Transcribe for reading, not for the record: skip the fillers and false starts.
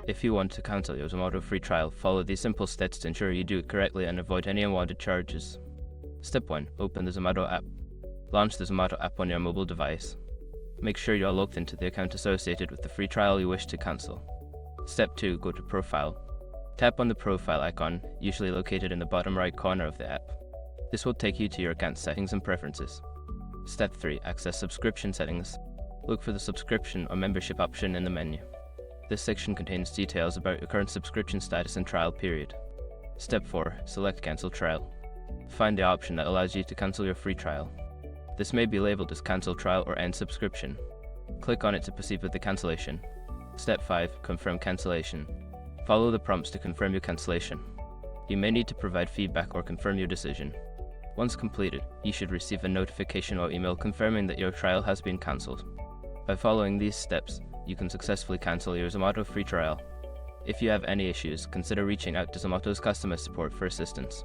If you want to cancel your Zomato free trial, follow these simple steps to ensure you do it correctly and avoid any unwanted charges. Step 1. Open the Zomato app. Launch the Zomato app on your mobile device. Make sure you are logged into the account associated with the free trial you wish to cancel. Step 2. Go to Profile. Tap on the profile icon, usually located in the bottom right corner of the app. This will take you to your account settings and preferences. Step 3. Access subscription settings. Look for the subscription or membership option in the menu. This section contains details about your current subscription status and trial period. Step 4. Select Cancel Trial. Find the option that allows you to cancel your free trial. This may be labeled as Cancel Trial or End Subscription. Click on it to proceed with the cancellation. Step 5. Confirm cancellation. Follow the prompts to confirm your cancellation. You may need to provide feedback or confirm your decision. Once completed, you should receive a notification or email confirming that your trial has been cancelled. By following these steps, you can successfully cancel your Zomato free trial. If you have any issues, consider reaching out to Zomato's customer support for assistance.